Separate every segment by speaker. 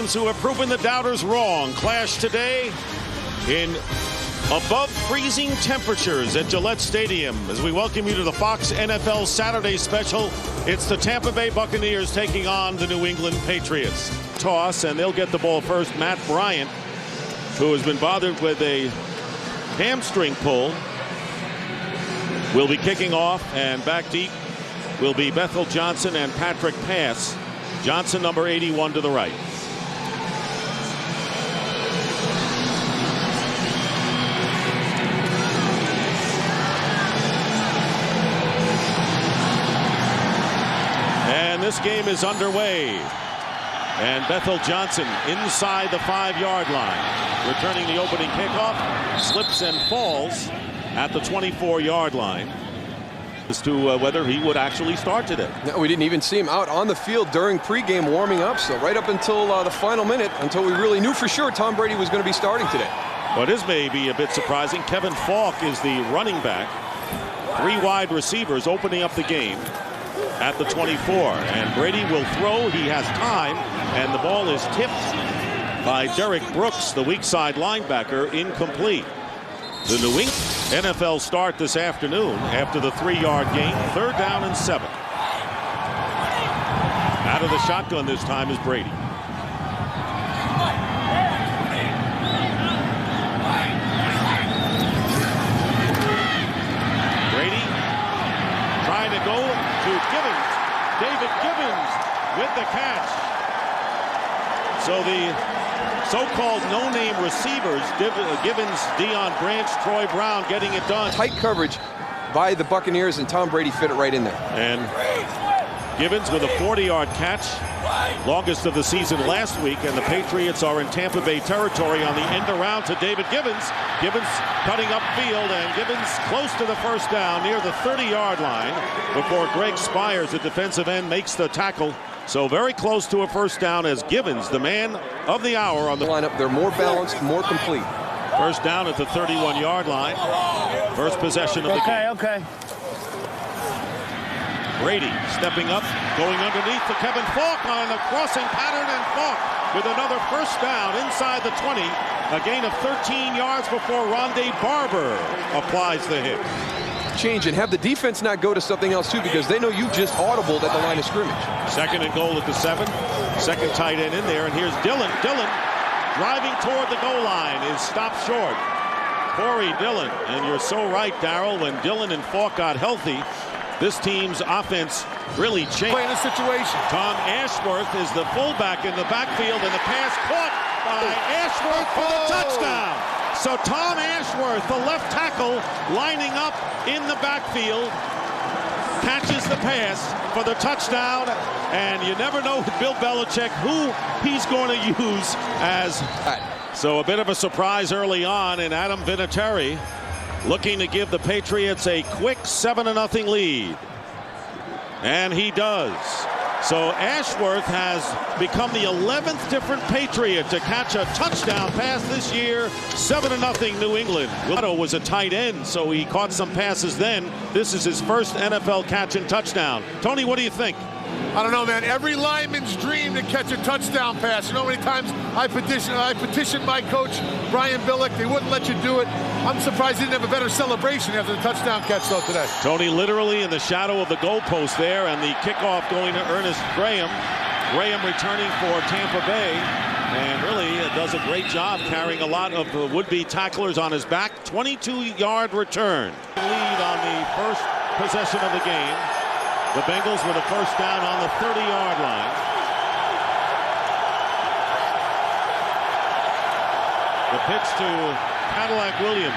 Speaker 1: teams who have proven the doubters wrong clash today in above freezing temperatures at Gillette Stadium as we welcome you to the Fox NFL Saturday special. It's the Tampa Bay Buccaneers taking on the New England Patriots. Toss, and they'll get the ball first. Matt Bryant, who has been bothered with a hamstring pull, will be kicking off, and back deep will be Bethel Johnson and Patrick Pass. Johnson, number 81, to the right. And this game is underway. And Bethel Johnson inside the 5-yard line, returning the opening kickoff, slips and falls at the 24-yard line. As to whether he would actually start today.
Speaker 2: No, we didn't even see him out on the field during pregame warming up, so right up until the final minute, until we really knew for sure Tom Brady was going to be starting today.
Speaker 1: What is maybe a bit surprising, Kevin Falk is the running back. 3 wide receivers opening up the game at the 24. And Brady will throw. He has time, and the ball is tipped by Derek Brooks, the weak side linebacker, incomplete. The New England NFL start this afternoon after the 3-yard gain. 3rd down and 7. Out of the shotgun this time is Brady. Brady trying to go to Gibbons. David Gibbons with the catch. So the so-called no-name receivers, Gibbons, Deion Branch, Troy Brown, getting it done.
Speaker 2: Tight coverage by the Buccaneers, and Tom Brady fit it right in there.
Speaker 1: And Gibbons with a 40-yard catch, longest of the season last week, and the Patriots are in Tampa Bay territory on the end around to David Gibbons. Gibbons cutting upfield, and Gibbons close to the first down near the 30-yard line before Greg Spires, the defensive end, makes the tackle. So very close to a first down as Gibbons, the man of the hour on the
Speaker 2: lineup. They're more balanced, more complete.
Speaker 1: First down at the 31-yard line. First possession of the game.
Speaker 3: Okay.
Speaker 1: Brady stepping up, going underneath to Kevin Falk on a crossing pattern, and Falk with another first down inside the 20. A gain of 13 yards before Rondé Barber applies the hit.
Speaker 2: Change and have the defense not go to something else too, because they know you just audibled at the line of scrimmage.
Speaker 1: 2nd and goal at the 7. Second tight end in there, and here's Dillon. Dillon driving toward the goal line is stopped short. Corey Dillon, and you're so right, Darryl, when Dillon and Falk got healthy, this team's offense really changed.
Speaker 3: Playing the situation.
Speaker 1: Tom Ashworth is the fullback in the backfield, and the pass caught by Ashworth for the touchdown. So Tom Ashworth, the left tackle, lining up in the backfield, catches the pass for the touchdown, and you never know with Bill Belichick who he's going to use as. So a bit of a surprise early on, and Adam Vinatieri looking to give the Patriots a quick 7-0 lead. And he does. So Ashworth has become the 11th different Patriot to catch a touchdown pass this year. 7-0 New England. Otto was a tight end, so he caught some passes then. This is his first NFL catch and touchdown. Tony, what do you think?
Speaker 3: I don't know, man. Every lineman's dream to catch a touchdown pass. You know how many times I petitioned my coach, Brian Billick. They wouldn't let you do it. I'm surprised he didn't have a better celebration after the touchdown catch, though, today.
Speaker 1: Tony literally in the shadow of the goalpost there, and the kickoff going to Ernest Graham. Graham returning for Tampa Bay, and really does a great job carrying a lot of would-be tacklers on his back. 22-yard return. Lead on the first possession of the game. The Bengals with a first down on the 30-yard line. The pitch to Cadillac Williams.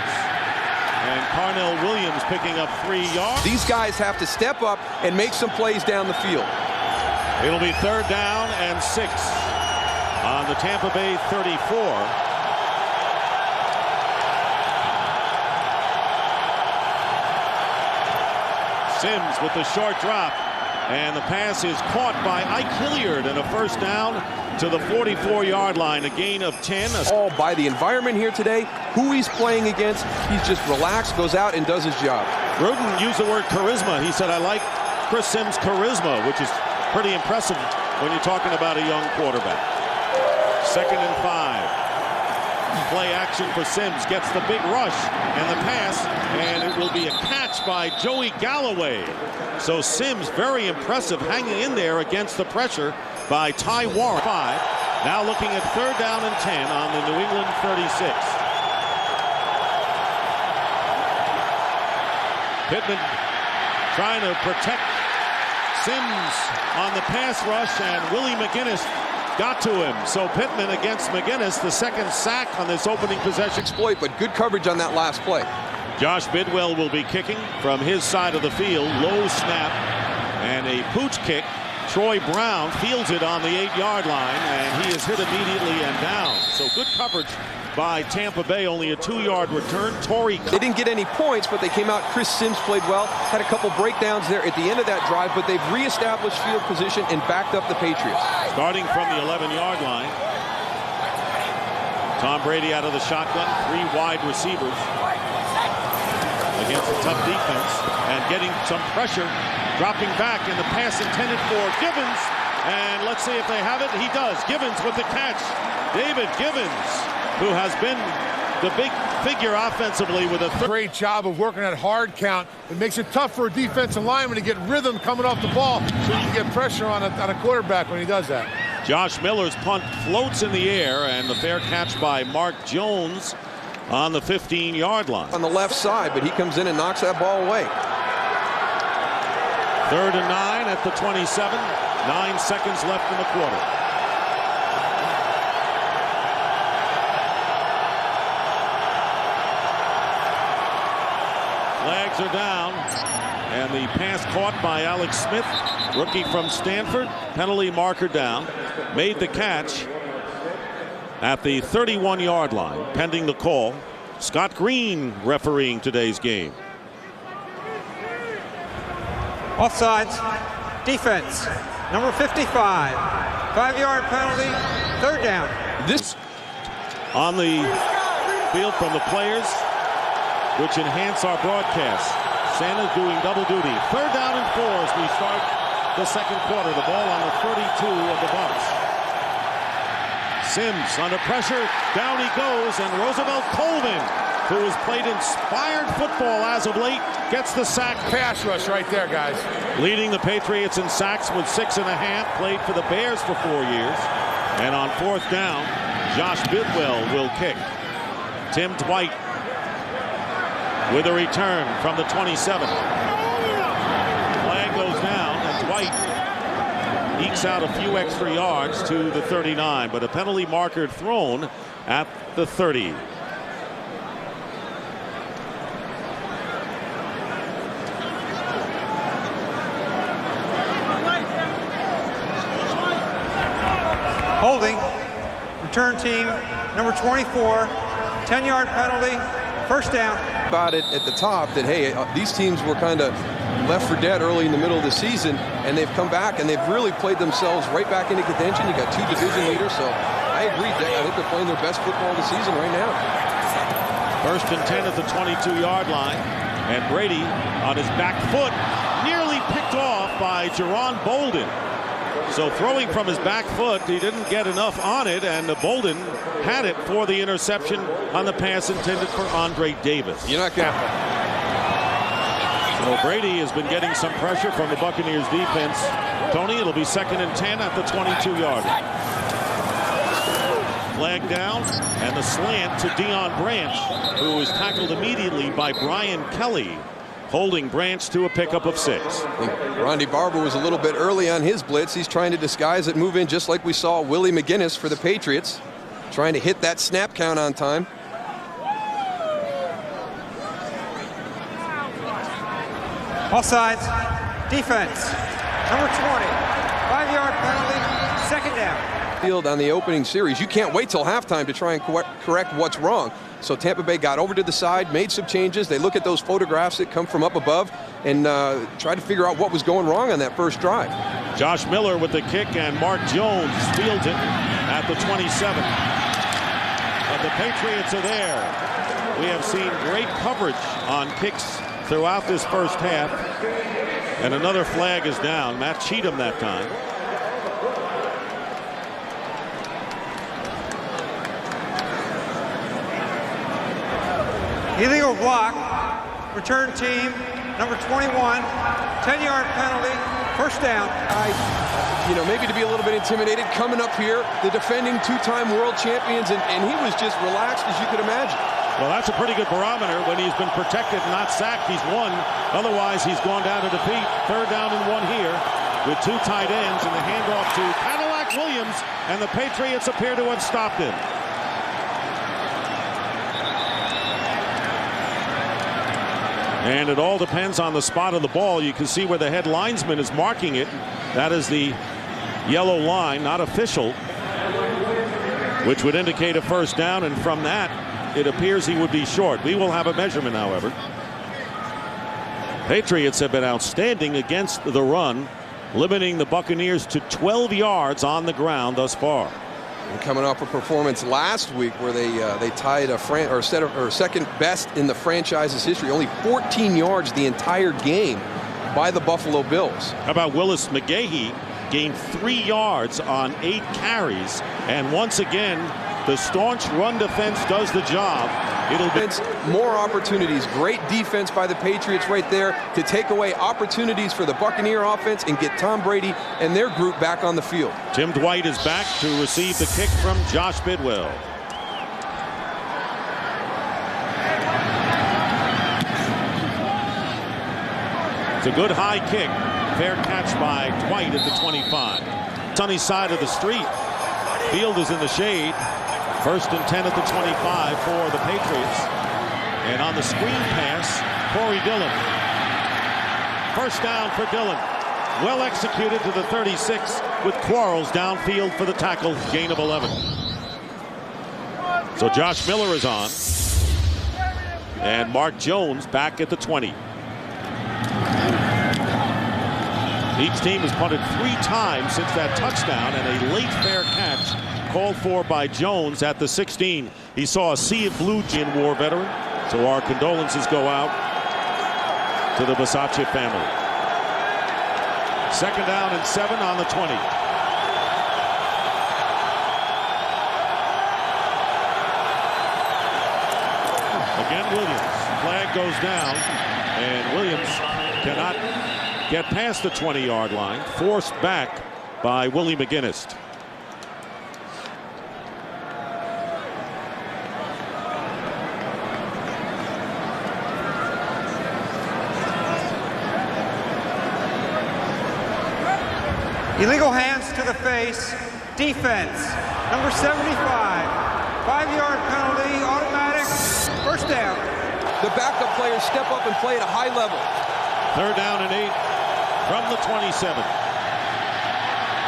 Speaker 1: And Carnell Williams picking up 3 yards.
Speaker 2: These guys have to step up and make some plays down the field.
Speaker 1: It'll be 3rd down and 6 on the Tampa Bay 34. Sims with the short drop, and the pass is caught by Ike Hilliard, and a first down to the 44-yard line, a gain of 10.
Speaker 2: All by the environment here today, who he's playing against, he's just relaxed, goes out and does his job.
Speaker 1: Gruden used the word charisma. He said, I like Chris Sims' charisma, which is pretty impressive when you're talking about a young quarterback. 2nd and 5. Play action for Sims, gets the big rush and the pass, and it will be a catch by Joey Galloway. So Sims, very impressive, hanging in there against the pressure by Ty Warren. 5. Now looking at 3rd down and 10 on the New England 36. Pittman trying to protect Sims on the pass rush, and Willie McGinnis got to him. So Pittman against McGinnis, the 2nd sack on this opening possession.
Speaker 2: Exploit, but good coverage on that last play.
Speaker 1: Josh Bidwell will be kicking from his side of the field. Low snap and a pooch kick. Troy Brown fields it on the 8-yard line, and he is hit immediately and down. So good coverage by Tampa Bay. Only a 2-yard return.
Speaker 2: They didn't get any points, but they came out. Chris Sims played well. Had a couple breakdowns there at the end of that drive, but they've reestablished field position and backed up the Patriots.
Speaker 1: Starting from the 11-yard line. Tom Brady out of the shotgun. 3 wide receivers against a tough defense, and getting some pressure. Dropping back, in the pass intended for Givens, and let's see if they have it. He does. Givens with the catch. David Givens, who has been the big figure offensively with a
Speaker 3: great job of working at hard count. It makes it tough for a defensive lineman to get rhythm coming off the ball, so you can get pressure on a quarterback when he does that.
Speaker 1: Josh Miller's punt floats in the air, and the fair catch by Mark Jones on the 15-yard line.
Speaker 2: On the left side, but he comes in and knocks that ball away.
Speaker 1: 3rd and 9 at the 27. 9 seconds left in the quarter. Flags are down, and the pass caught by Alex Smith, rookie from Stanford. Penalty marker down. Made the catch at the 31-yard line, pending the call. Scott Green refereeing today's game.
Speaker 4: Offsides, defense, number 55, 5-yard penalty, 3rd down.
Speaker 1: This on the field from the players, which enhance our broadcast. Santa's doing double duty. 3rd down and 4 as we start the 2nd quarter. The ball on the 32 of the Bucs. Sims under pressure, down he goes, and Roosevelt Colvin, who has played inspired football as of late, gets the sack.
Speaker 3: Pass rush right there, guys.
Speaker 1: Leading the Patriots in sacks with 6.5. Played for the Bears for 4 years. And on 4th down, Josh Bidwell will kick. Tim Dwight with a return from the 27. Flag goes down, and Dwight ekes out a few extra yards to the 39, but a penalty marker thrown at the 30.
Speaker 4: Holding, return team, number 24, 10-yard penalty, 1st down.
Speaker 2: About it at the top that, hey, these teams were kind of left for dead early in the middle of the season, and they've come back and they've really played themselves right back into contention. You got 2 division leaders, so I agree. I think they're playing their best football of the season right now.
Speaker 1: 1st and 10 at the 22-yard line, and Brady on his back foot, nearly picked off by Jerron Bolden. So throwing from his back foot, he didn't get enough on it, and Bolden had it for the interception on the pass intended for Andre Davis.
Speaker 2: You're not going.
Speaker 1: So Brady has been getting some pressure from the Buccaneers defense. Tony, it'll be 2nd and 10 at the 22-yard line. Flag down, and the slant to Deion Branch, who was tackled immediately by Brian Kelly, holding Branch to a pickup of 6.
Speaker 2: Ronde Barber was a little bit early on his blitz. He's trying to disguise it, move in just like we saw Willie McGinnis for the Patriots, trying to hit that snap count on time.
Speaker 4: Offsides, defense, number 20, 5-yard penalty, 2nd down.
Speaker 2: Field on the opening series. You can't wait till halftime to try and correct what's wrong. So Tampa Bay got over to the side, made some changes. They look at those photographs that come from up above and try to figure out what was going wrong on that first drive.
Speaker 1: Josh Miller with the kick, and Mark Jones fields it at the 27. But the Patriots are there. We have seen great coverage on kicks throughout this first half. And another flag is down. Matt Cheatham that time.
Speaker 4: Illegal block. Return team number 21. 10-yard penalty. First down.
Speaker 2: Maybe to be a little bit intimidated coming up here, the defending two-time world champions, and he was just relaxed as you could imagine.
Speaker 1: Well, that's a pretty good barometer. When he's been protected and not sacked, he's won. Otherwise, he's gone down to defeat. Third down and 1 here with 2 tight ends, and the handoff to Cadillac Williams, and the Patriots appear to have stopped him. And it all depends on the spot of the ball. You can see where the head linesman is marking it. That is the yellow line, not official, which would indicate a first down, and from that, it appears he would be short. We will have a measurement, however. Patriots have been outstanding against the run, limiting the Buccaneers to 12 yards on the ground thus far.
Speaker 2: And coming off a performance last week where they tied second best in the franchise's history, only 14 yards the entire game by the Buffalo Bills.
Speaker 1: How about Willis McGahee gained 3 yards on 8 carries, and once again the staunch run defense does the job. It'll be
Speaker 2: more opportunities. Great defense by the Patriots right there to take away opportunities for the Buccaneer offense and get Tom Brady and their group back on the field.
Speaker 1: Tim Dwight is back to receive the kick from Josh Bidwell. It's a good high kick. Fair catch by Dwight at the 25. Sunny side of the street. Field is in the shade. First and 10 at the 25 for the Patriots. And on the screen pass, Corey Dillon. First down for Dillon. Well executed to the 36 with Quarles downfield for the tackle. Gain of 11. So Josh Miller is on. And Mark Jones back at the 20. Each team has punted 3 times since that touchdown, and a late fair catch called for by Jones at the 16. He saw a sea of blue in war veteran, so our condolences go out to the Versace family. Second down and 7 on the 20. Again, Williams. Flag goes down, and Williams cannot get past the 20-yard line, forced back by Willie McGinnis.
Speaker 4: Illegal hands to the face. Defense. Number 75. 5-yard penalty. Automatic. First down.
Speaker 2: The backup players step up and play at a high level.
Speaker 1: Third down and 8 from the 27.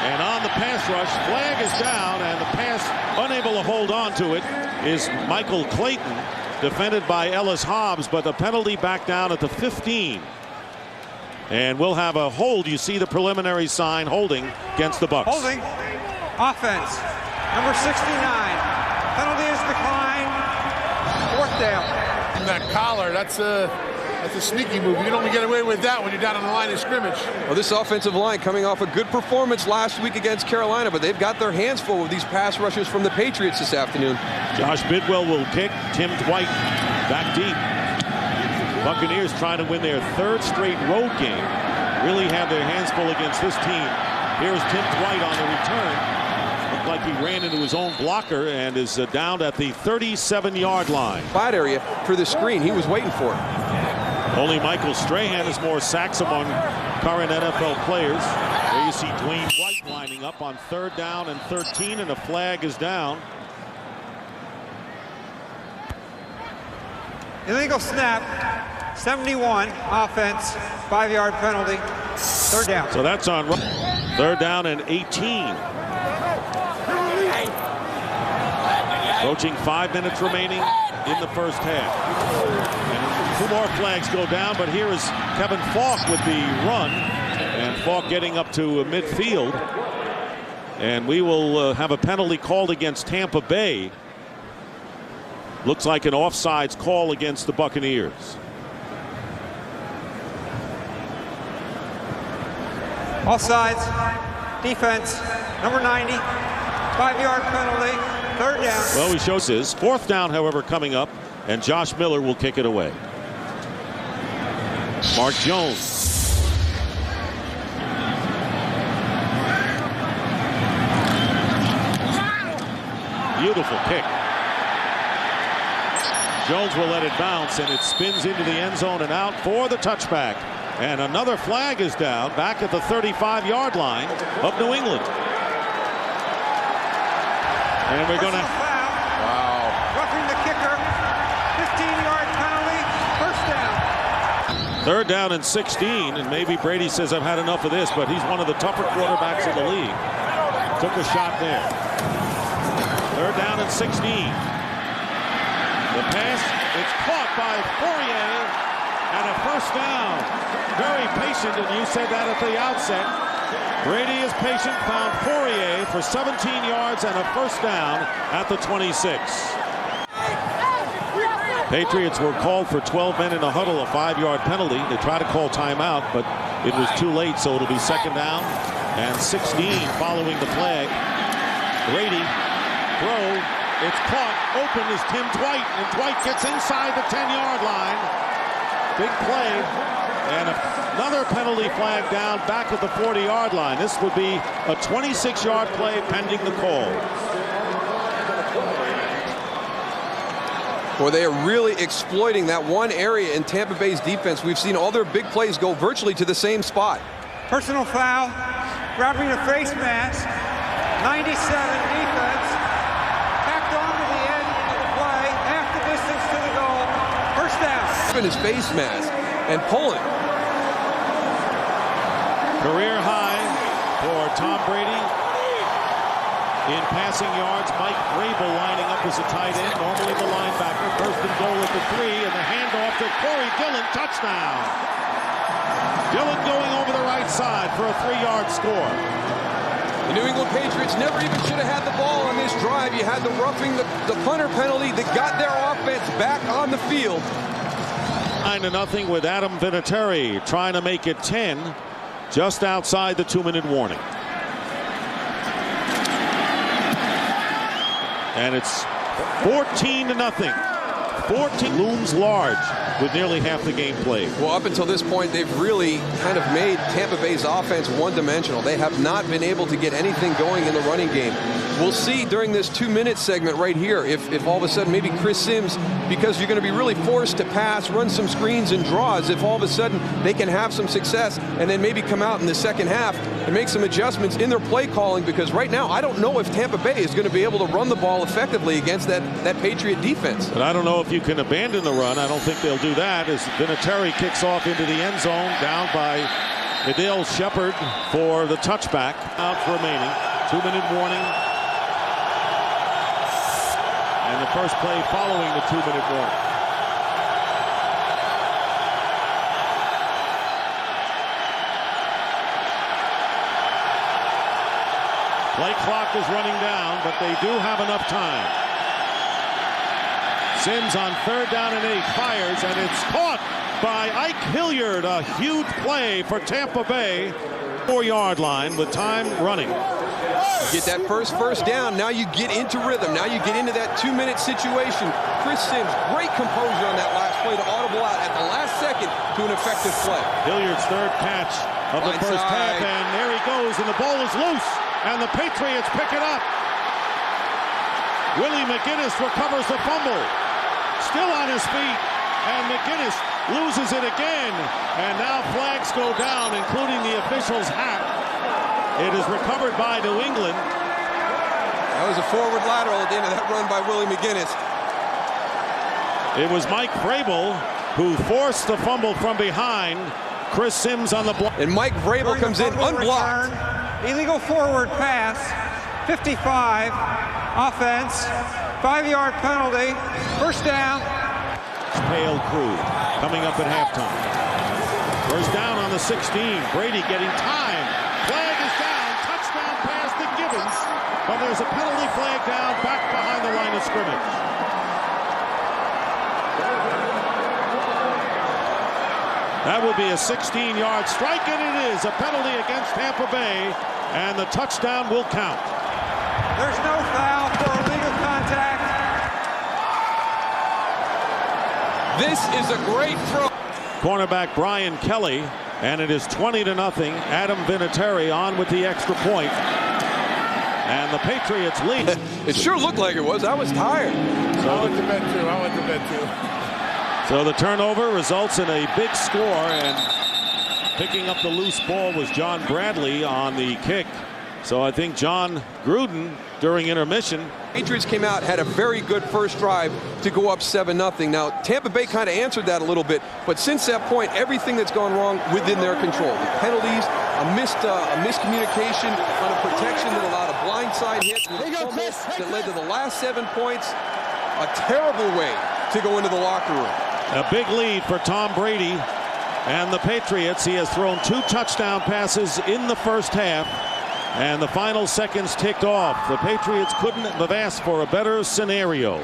Speaker 1: And on the pass rush, flag is down, and the pass, unable to hold on to it, is Michael Clayton, defended by Ellis Hobbs, but the penalty back down at the 15. And we'll have a hold. You see the preliminary sign holding against the Bucs.
Speaker 4: Holding. Offense. Number 69. Penalty is declined. Fourth down.
Speaker 3: And that collar, that's a sneaky move. You can only get away with that when you're down on the line of scrimmage.
Speaker 2: Well, this offensive line coming off a good performance last week against Carolina, but they've got their hands full with these pass rushes from the Patriots this afternoon.
Speaker 1: Josh Bidwell will kick. Tim Dwight back deep. Buccaneers trying to win their 3rd straight road game. Really have their hands full against this team. Here's Tim Dwight on the return. Looked like he ran into his own blocker and is down at the 37-yard line.
Speaker 2: Flat area for the screen. He was waiting for it.
Speaker 1: Only Michael Strahan has more sacks among current NFL players. There you see Dwayne White lining up on 3rd down and 13, and a flag is down.
Speaker 4: Illegal snap. 71. Offense. 5-yard penalty. Third down.
Speaker 1: So that's on 3rd down and 18. Approaching 5 minutes remaining in the first half. And 2 more flags go down, but here is Kevin Falk with the run, and Falk getting up to midfield. And we will have a penalty called against Tampa Bay. Looks like an offsides call against the Buccaneers.
Speaker 4: Offsides. Defense. Number 90. 5-yard penalty. Third down.
Speaker 1: Well, he shows his 4th down, however, coming up And Josh Miller will kick it away. Mark Jones. Beautiful kick. Jones will let it bounce, and it spins into the end zone and out for the touchback. And another flag is down back at the 35-yard line of New England. And we're going to...
Speaker 4: Wow. Roughing the kicker. 15-yard penalty. First down.
Speaker 1: Third down and 16, and maybe Brady says, I've had enough of this, but he's one of the tougher quarterbacks in the league. Took a shot there. Third down and 16. The pass, it's caught by Fourier, and a first down. Very patient, and you said that at the outset. Brady is patient, found Fourier for 17 yards and a first down at the 26. Patriots were called for 12 men in a huddle, a 5-yard penalty. They tried to call timeout, but it was too late, so it'll be second down and 16 following the flag. Brady, throw, it's caught, open is Tim Dwight, and Dwight gets inside the 10-yard line. Big play, and another penalty flag down back at the 40-yard line. This would be a 26-yard play pending the call.
Speaker 2: Well, they are really exploiting that one area in Tampa Bay's defense. We've seen all their big plays go virtually to the same spot.
Speaker 4: Personal foul, grabbing a face mask, 97 defense, packed on to the end of the play, half the distance to the goal, first down.
Speaker 2: Grabbing his face mask and pulling.
Speaker 1: Career high for Tom Brady in passing yards. Mike Vrabel lining up as a tight end, normally the linebacker. First and goal at the 3, and the handoff to Corey Dillon, touchdown. Dillon going over the right side for a 3-yard score.
Speaker 2: The New England Patriots never even should have had the ball on this drive. You had the roughing the punter penalty that got their offense back on the field.
Speaker 1: 9-0 with Adam Vinatieri trying to make it 10 just outside the 2-minute warning. And it's 14-0. 14 looms large with nearly half the game played.
Speaker 2: Well, up until this point, they've really kind of made Tampa Bay's offense one-dimensional. They have not been able to get anything going in the running game. We'll see during this 2-minute segment right here if all of a sudden maybe Chris Sims, because you're going to be really forced to pass, run some screens and draws, if all of a sudden they can have some success and then maybe come out in the second half and make some adjustments in their play calling, because right now I don't know if Tampa Bay is going to be able to run the ball effectively against that Patriot defense.
Speaker 1: But I don't know if you can abandon the run. I don't think they'll do that as Vinatieri kicks off into the end zone, down by Adele Shepard for the touchback. Out remaining. 2-minute warning. And the first play following the 2-minute warning. Play clock is running down, but they do have enough time. Sims on 3rd down and 8 fires, and it's caught by Ike Hilliard. A huge play for Tampa Bay. 4-yard line with time running.
Speaker 2: Get that first down. Now you get into rhythm. Now you get into that 2-minute situation. Chris Sims, great composure on that last play to audible out at the last second to an effective play.
Speaker 1: Hilliard's 3rd catch of the first half, and there he goes, and the ball is loose, and the Patriots pick it up. Willie McGinnis recovers the fumble. Still on his feet, and McGinnis loses it again, and now flags go down, including the official's hat. It is recovered by New England.
Speaker 2: That was a forward lateral at the end of that run by Willie McGinnis.
Speaker 1: It was Mike Vrabel who forced the fumble from behind. Chris Sims on the block.
Speaker 2: And Mike Vrabel comes in unblocked.
Speaker 4: Return, illegal forward pass, 55, offense, 5-yard penalty, first down.
Speaker 1: Pale crew coming up at halftime. First down on the 16. Brady getting time. Flag is down. Touchdown pass to Gibbons. But there's a penalty flag down back behind the line of scrimmage. That would be a 16-yard strike, and it is a penalty against Tampa Bay, and the touchdown will count.
Speaker 4: There's no foul for illegal contact.
Speaker 2: This is a great throw.
Speaker 1: Cornerback Brian Kelly, and it is 20-0. Adam Vinatieri on with the extra point. And the Patriots lead.
Speaker 2: It sure looked like it was. I was tired.
Speaker 3: I went to bed too.
Speaker 1: So the turnover results in a big score, and picking up the loose ball was John Bradley on the kick. So I think John Gruden, during intermission.
Speaker 2: Patriots came out, had a very good first drive to go up 7-0. Now, Tampa Bay kind of answered that a little bit, but since that point, everything that's gone wrong within their control. The penalties, a miscommunication on a protection that allowed a blindside hit that led to the last 7 points. A terrible way to go into the locker room.
Speaker 1: A big lead for Tom Brady and the Patriots. He has thrown 2 touchdown passes in the first half, and the final seconds ticked off. The Patriots couldn't have asked for a better scenario.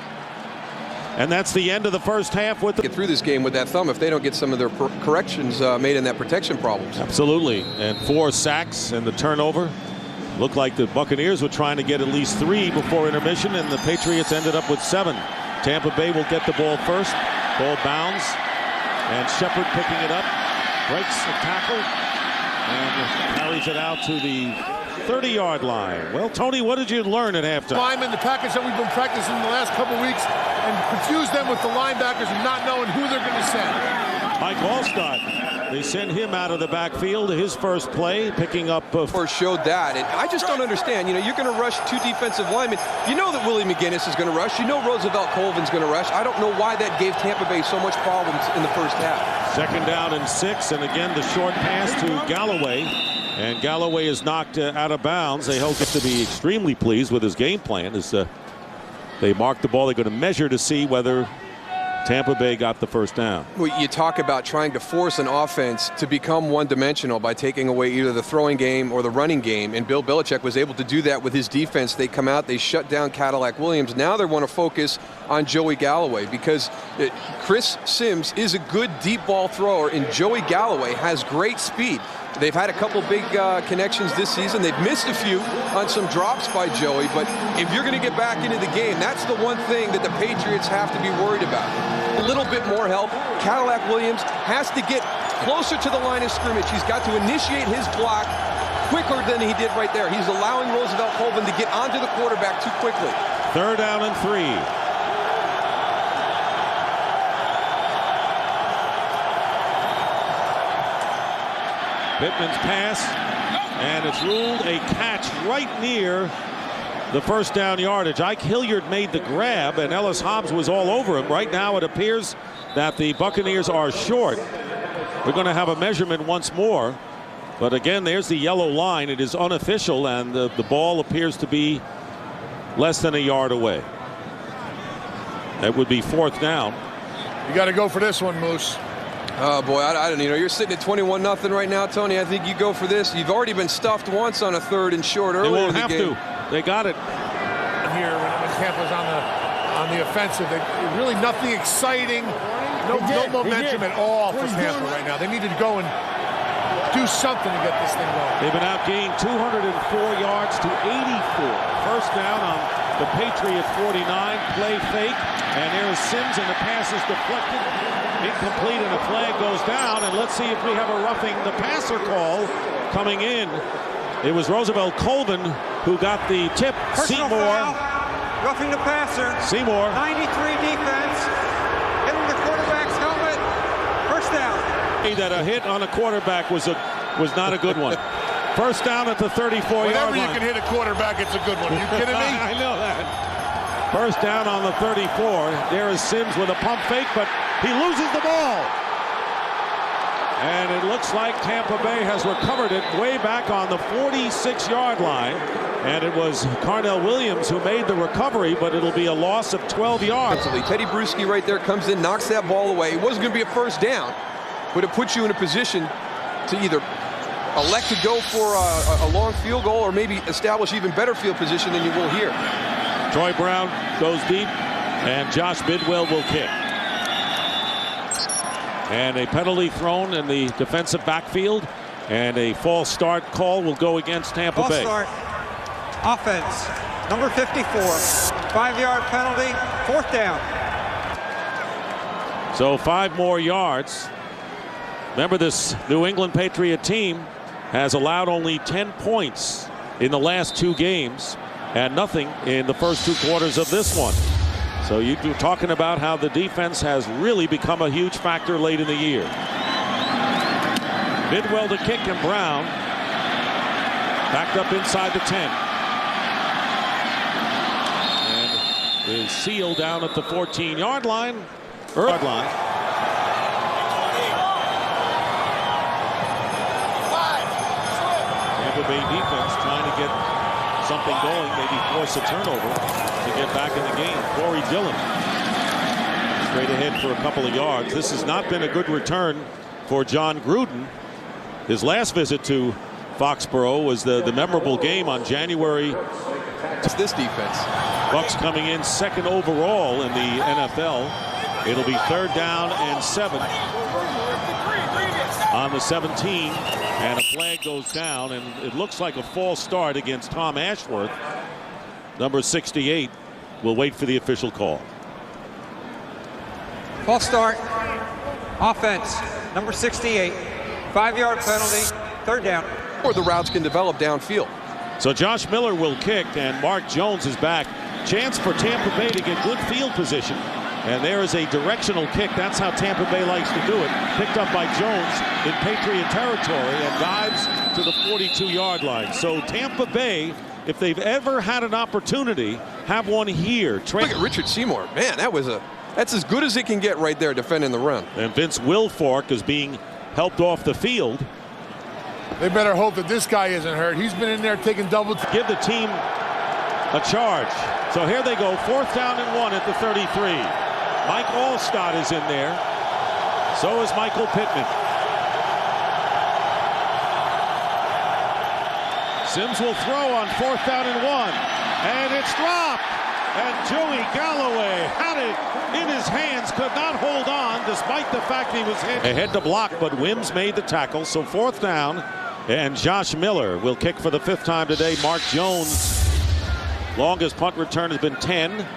Speaker 1: And that's the end of the first half. With
Speaker 2: get through this game with that thumb if they don't get some of their corrections made in that protection problems.
Speaker 1: Absolutely. And 4 sacks and the turnover. Looked like the Buccaneers were trying to get at least 3 before intermission, and the Patriots ended up with 7. Tampa Bay will get the ball first. Ball bounds, and Shepard picking it up, breaks the tackle, and carries it out to the 30-yard line. Well, Tony, what did you learn at halftime?
Speaker 3: Linemen, the package that we've been practicing the last couple weeks, and confuse them with the linebackers and not knowing who they're going to send.
Speaker 1: Mike Allstott, they send him out of the backfield. His first play, picking up.
Speaker 2: Showed that, and I just don't understand. You know, you're going to rush 2 defensive linemen. You know that Willie McGinnis is going to rush. You know Roosevelt Colvin's going to rush. I don't know why that gave Tampa Bay so much problems in the first half.
Speaker 1: 2nd down and 6, and again the short pass to Galloway. And Galloway is knocked out of bounds. They hope to be extremely pleased with his game plan as they mark the ball. They're going to measure to see whether Tampa Bay got the first down.
Speaker 2: Well, you talk about trying to force an offense to become one-dimensional by taking away either the throwing game or the running game, and Bill Belichick was able to do that with his defense. They come out, they shut down Cadillac Williams. Now they want to focus on Joey Galloway because Chris Sims is a good deep ball thrower, and Joey Galloway has great speed. They've had a couple big connections this season. They've missed a few on some drops by Joey, but if you're going to get back into the game, that's the one thing that the Patriots have to be worried about. A little bit more help. Cadillac Williams has to get closer to the line of scrimmage. He's got to initiate his block quicker than he did right there. He's allowing Roosevelt Colvin to get onto the quarterback too quickly.
Speaker 1: 3rd down and 3. Pittman's pass, and it's ruled a catch right near the first down yardage. Ike Hilliard made the grab, and Ellis Hobbs was all over him. Right now it appears that the Buccaneers are short. We're going to have a measurement once more. But again, there's the yellow line. It is unofficial, and the ball appears to be less than a yard away. That would be 4th down.
Speaker 3: You got to go for this one, Moose.
Speaker 2: Oh, boy, I don't, you're sitting at 21-0 right now, Tony. I think you go for this. You've already been stuffed once on a 3rd and short earlier in the game.
Speaker 1: They won't have to. They got it.
Speaker 3: Here, when Tampa's on the offensive, really nothing exciting. No momentum at all for Tampa right now. They need to go and do something to get this thing going.
Speaker 1: They've been outgained 204 yards to 84. First down on the Patriots 49. Play fake, and there's Sims, and the pass is deflected. Incomplete, and a flag goes down, and let's see if we have a roughing the passer call coming in. It was Roosevelt Colvin who got the tip.
Speaker 4: Personal foul, roughing the passer.
Speaker 1: Seymour.
Speaker 4: 93 defense, hitting the quarterback's helmet. First down.
Speaker 1: That a hit on a quarterback was not a good one. First down at the 34-yard line.
Speaker 3: Whenever you can hit a quarterback, it's a good one. Are you kidding me?
Speaker 1: I know that. First down on the 34. There is Sims with a pump fake, but he loses the ball. And it looks like Tampa Bay has recovered it way back on the 46-yard line. And it was Carnell Williams who made the recovery, but it'll be a loss of 12 yards.
Speaker 2: Teddy Bruschi right there comes in, knocks that ball away. It wasn't going to be a first down, but it puts you in a position to either elect to go for a long field goal or maybe establish even better field position than you will here.
Speaker 1: Troy Brown goes deep, and Josh Bidwell will kick. And a penalty thrown in the defensive backfield, and a false start call will go against Tampa Bay.
Speaker 4: False start. Offense, number 54. 5-yard penalty, 4th down.
Speaker 1: So 5 more yards. Remember, this New England Patriot team has allowed only 10 points in the last 2 games and nothing in the first 2 quarters of this one. So you're talking about how the defense has really become a huge factor late in the year. Bidwell to kick, and Brown backed up inside the 10. And is sealed down at the 14-yard line. Tampa Bay defense trying to get something going, maybe force a turnover to get back in the game. Corey Dillon straight ahead for a couple of yards. This has not been a good return for John Gruden. His last visit to Foxborough was the memorable game on January.
Speaker 2: It's this defense.
Speaker 1: Bucs coming in 2nd overall in the NFL. It'll be 3rd down and 7 on the 17, and a flag goes down, and it looks like a false start against Tom Ashworth. Number 68 will wait for the official call.
Speaker 4: False start. Offense. Number 68. 5-yard penalty. 3rd down.
Speaker 2: Or the routes can develop downfield.
Speaker 1: So Josh Miller will kick, and Mark Jones is back. Chance for Tampa Bay to get good field position. And there is a directional kick. That's how Tampa Bay likes to do it. Picked up by Jones in Patriot territory and dives to the 42-yard line. So Tampa Bay, if they've ever had an opportunity, have one here.
Speaker 2: Look at Richard Seymour. Man, that's as good as it can get right there defending the run.
Speaker 1: And Vince Wilfork is being helped off the field.
Speaker 3: They better hope that this guy isn't hurt. He's been in there taking double.
Speaker 1: Give the team a charge. So here they go, 4th down and 1 at the 33. Mike Allstott is in there. So is Michael Pittman. Sims will throw on 4th down and 1. And it's dropped. And Joey Galloway had it in his hands, could not hold on despite the fact he was hit. Ahead to block, but Wims made the tackle. So 4th down. And Josh Miller will kick for the 5th time today. Mark Jones, longest punt return has been 10.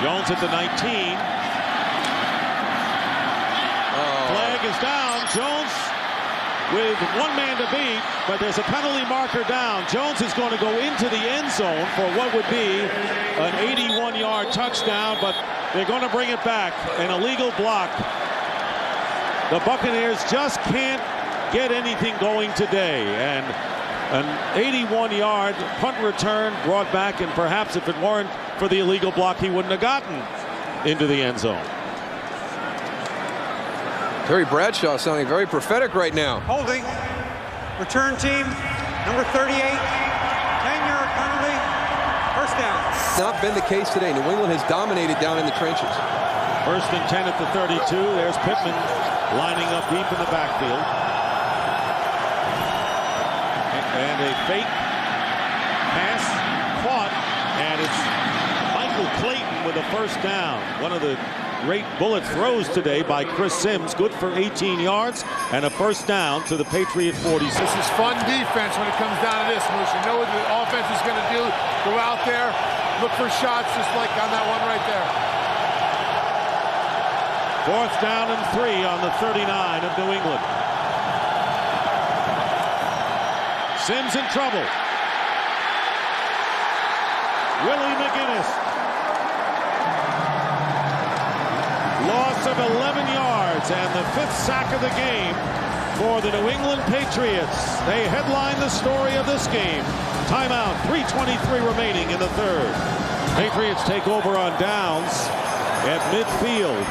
Speaker 1: Jones at the 19. Flag is down. Jones with 1 man to beat, but there's a penalty marker down. Jones is going to go into the end zone for what would be an 81-yard touchdown, but they're going to bring it back. An illegal block. The Buccaneers just can't get anything going today, and an 81-yard punt return brought back, and perhaps if it weren't for the illegal block, he wouldn't have gotten into the end zone.
Speaker 2: Terry Bradshaw sounding very prophetic right now.
Speaker 4: Holding. Return team. Number 38. 10-yard penalty. 1st down.
Speaker 2: Not been the case today. New England has dominated down in the trenches.
Speaker 1: 1st and 10 at the 32. There's Pittman lining up deep in the backfield. And a fake pass caught, and it's Michael Clayton with a 1st down. One of the great bullet throws today by Chris Sims, good for 18 yards and a 1st down to the Patriot 40.
Speaker 3: This is fun defense when it comes down to this, Moose. You know what the offense is going to do. Go out there, look for shots just like on that one right there.
Speaker 1: 4th down and 3 on the 39 of New England. Sims in trouble. Willie McGinnis. Loss of 11 yards and the 5th sack of the game for the New England Patriots. They headline the story of this game. Timeout, 3:23 remaining in the 3rd. Patriots take over on downs at midfield.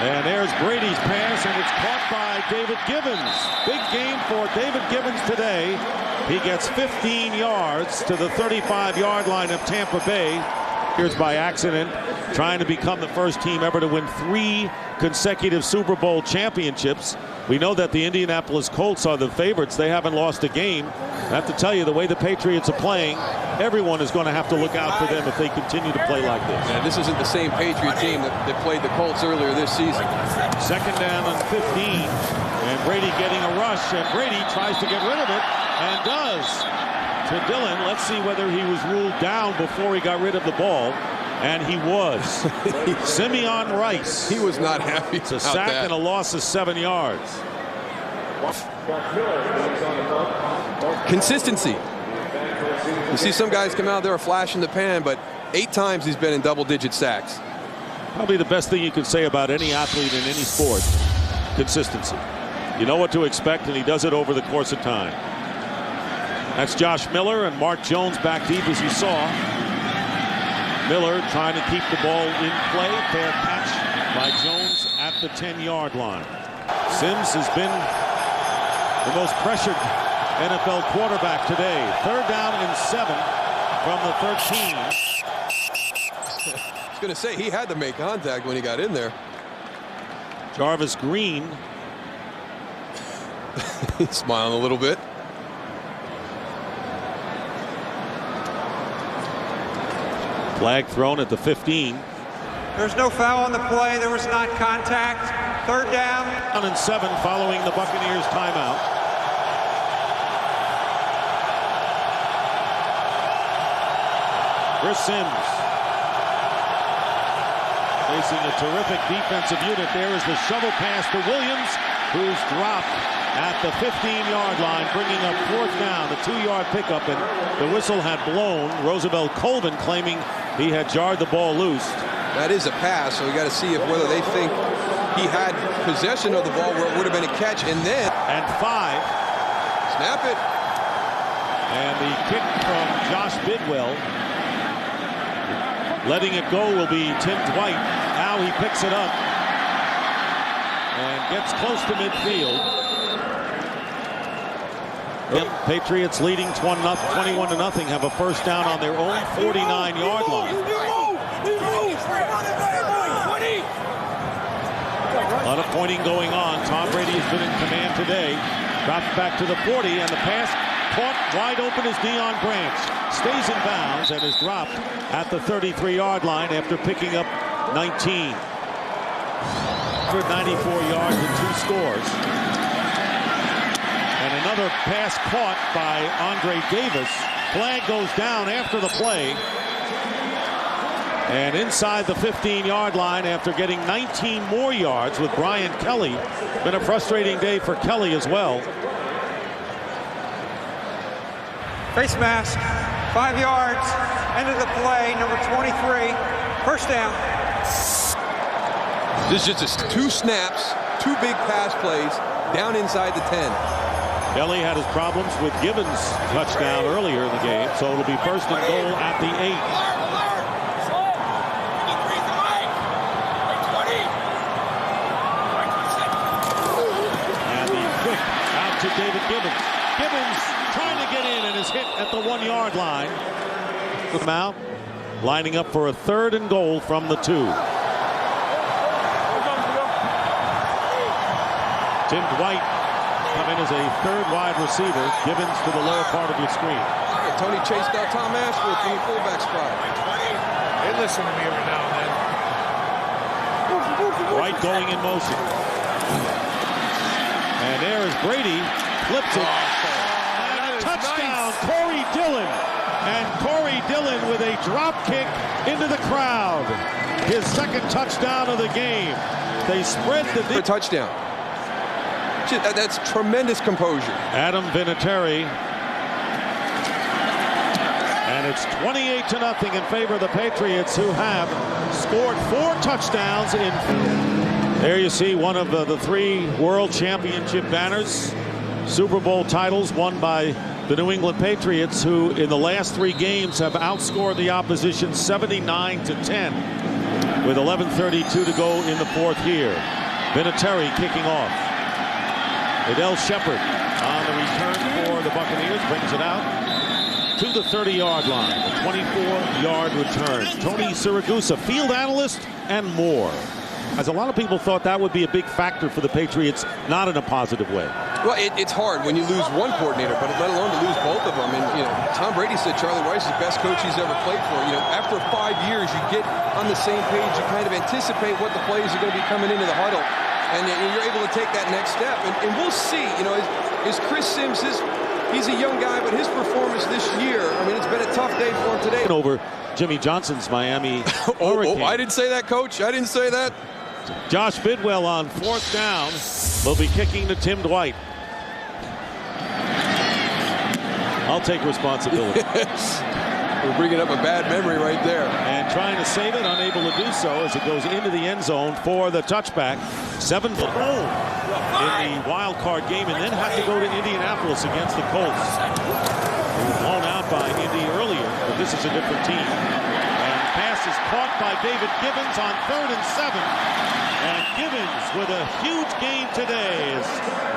Speaker 1: And there's Brady's pass, and it's caught by David Gibbons. Big game for David Gibbons today. He gets 15 yards to the 35-yard line of Tampa Bay. Here's by accident, trying to become the first team ever to win 3 consecutive Super Bowl championships. We know that the Indianapolis Colts are the favorites. They haven't lost a game. I have to tell you, the way the Patriots are playing, everyone is going to have to look out for them if they continue to play like this.
Speaker 2: Yeah, this isn't the same Patriot team that played the Colts earlier this season.
Speaker 1: 2nd down and 15, and Brady getting a rush, and Brady tries to get rid of it, and does. to Dillon. Let's see whether he was ruled down before he got rid of the ball. And he was. Simeon Rice.
Speaker 2: He was not happy.
Speaker 1: It's a sack and a loss of 7 yards.
Speaker 2: Consistency. You see some guys come out there a flash in the pan, but 8 times he's been in double-digit sacks.
Speaker 1: Probably the best thing you can say about any athlete in any sport. Consistency. You know what to expect, and he does it over the course of time. That's Josh Miller and Mark Jones back deep, as you saw. Miller trying to keep the ball in play. Fair catch by Jones at the 10-yard line. Sims has been the most pressured NFL quarterback today. 3rd down and 7 from the 13.
Speaker 2: I was going to say, he had to make contact when he got in there.
Speaker 1: Jarvis Green.
Speaker 2: He's smiling a little bit.
Speaker 1: Flag thrown at the 15.
Speaker 4: There's no foul on the play. There was not contact. 3rd down.
Speaker 1: 1 and 7 following the Buccaneers timeout. Chris Sims facing a terrific defensive unit. There is the shovel pass to Williams, who's dropped at the 15-yard line, bringing up 4th down, the 2-yard pickup, and the whistle had blown. Roosevelt Colvin claiming he had jarred the ball loose.
Speaker 2: That is a pass, so we got to see if whether they think he had possession of the ball where it would have been a catch, and then...
Speaker 1: And 5.
Speaker 2: Snap it.
Speaker 1: And the kick from Josh Bidwell. Letting it go will be Tim Dwight. Now he picks it up and gets close to midfield. The Patriots leading 21-0, have a 1st down on their own 49-yard line. A lot of pointing going on. Tom Brady has been in command today. Drops back to the 40, and the pass caught wide open is Deion Branch. Stays in bounds and is dropped at the 33-yard line after picking up 19. 194 yards and 2 scores. And another pass caught by Andre Davis. Flag goes down after the play. And inside the 15-yard line after getting 19 more yards with Brian Kelly. Been a frustrating day for Kelly as well.
Speaker 4: Face mask. 5 yards. End of the play. Number 23. 1st down.
Speaker 2: This is just 2 snaps, 2 big pass plays down inside the 10.
Speaker 1: Kelly had his problems with Gibbons' touchdown earlier in the game, so it'll be 1st and goal at the 8. And the quick out to David Gibbons. Gibbons trying to get in and is hit at the 1-yard line. Out, lining up for a 3rd and goal from the 2. Tim Dwight come in as a 3rd wide receiver. Gibbons to the lower part of your screen.
Speaker 2: Yeah, Tony chased out Tom Ashworth from the fullback spot.
Speaker 3: They listen to me every now and then.
Speaker 1: Dwight going in motion. And there is Brady. Flips it. And a touchdown, nice. Corey Dillon. And Corey Dillon with a drop kick into the crowd. His 2nd touchdown of the game. They spread the...
Speaker 2: A touchdown. That's tremendous composure.
Speaker 1: Adam Vinatieri. And it's 28-0 in favor of the Patriots, who have scored 4 touchdowns in... There you see one of the 3 World Championship banners. Super Bowl titles won by the New England Patriots, who in the last 3 games have outscored the opposition 79-10 with 11:32 to go in the 4th here. Vinatieri kicking off. Adele Shepard on the return for the Buccaneers, brings it out to the 30-yard line. A 24-yard return. Tony Siragusa, field analyst, and more. As a lot of people thought that would be a big factor for the Patriots, not in a positive way.
Speaker 2: Well, it's hard when you lose one coordinator, but let alone to lose both of them. And, Tom Brady said Charlie Weiss is the best coach he's ever played for. After 5 years, you get on the same page. You kind of anticipate what the plays are going to be coming into the huddle. And you're able to take that next step. And we'll see, is Chris Sims, He's a young guy, but his performance this year, I mean, it's been a tough day for him today.
Speaker 1: Over Jimmy Johnson's Miami Hurricanes.
Speaker 2: I didn't say that, Coach. I didn't say that.
Speaker 1: Josh Bidwell on 4th down will be kicking to Tim Dwight. I'll take responsibility.
Speaker 2: We're bringing up a bad memory right there.
Speaker 1: And trying to save it, unable to do so as it goes into the end zone for the touchback. 7 in the wild card game, and then had to go to Indianapolis against the Colts. They were blown out by Indy earlier, but this is a different team. And pass is caught by David Gibbons on 3rd and 7. And Gibbons with a huge gain today is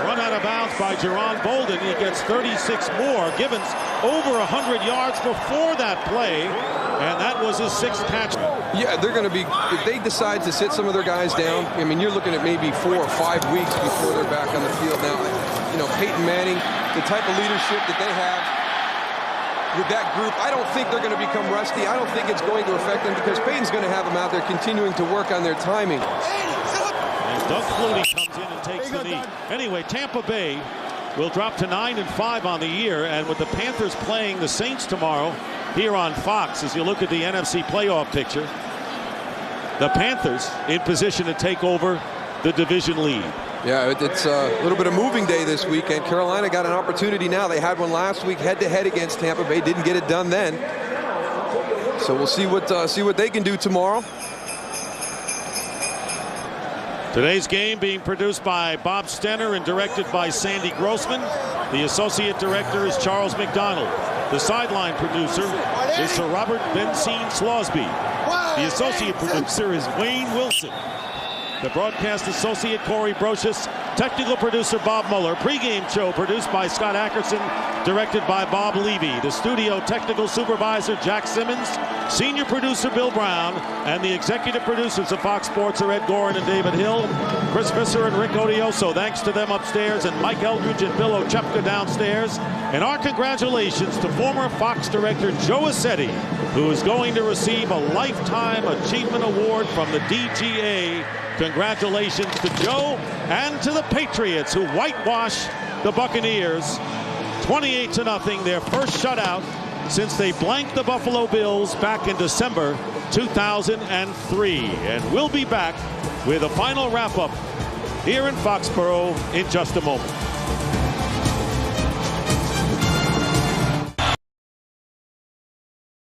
Speaker 1: run out of bounds by Jerron Bolden. He gets 36 more. Gibbons over 100 yards before that play, and that was his 6th catch.
Speaker 2: Yeah, they're going to be, if they decide to sit some of their guys down, I mean, you're looking at maybe 4 or 5 weeks before they're back on the field. Now, you know, Peyton Manning, the type of leadership that they have with that group, I don't think they're going to become rusty. I don't think it's going to affect them because Peyton's going to have them out there continuing to work on their timing.
Speaker 1: And Doug Flutie comes in and takes the knee. Anyway, Tampa Bay will drop to 9-5 on the year, and with the Panthers playing the Saints tomorrow here on Fox, as you look at the NFC playoff picture, the Panthers in position to take over the division lead.
Speaker 2: Yeah, it's a little bit of moving day this weekend. Carolina got an opportunity now. They had one last week head-to-head against Tampa Bay. Didn't get it done then. So we'll see what they can do tomorrow.
Speaker 1: Today's game being produced by Bob Stenner and directed by Sandy Grossman. The associate director is Charles McDonald. The sideline producer is Sir Robert Bensine Slosby. The associate producer is Wayne Wilson. The broadcast associate, Corey Brocious. Technical producer, Bob Mueller. Pre-game show produced by Scott Ackerson, directed by Bob Levy. The studio technical supervisor, Jack Simmons. Senior producer, Bill Brown. And the executive producers of Fox Sports are Ed Gorin and David Hill. Chris Visser and Rick Odioso. Thanks to them upstairs. And Mike Eldridge and Bill Ochepka downstairs. And our congratulations to former Fox director Joe Assetti, who is going to receive a Lifetime Achievement Award from the DGA. Congratulations to Joe and to the Patriots, who whitewashed the Buccaneers 28-0, their first shutout since they blanked the Buffalo Bills back in December 2003. And we'll be back with a final wrap-up here in Foxborough in just a moment.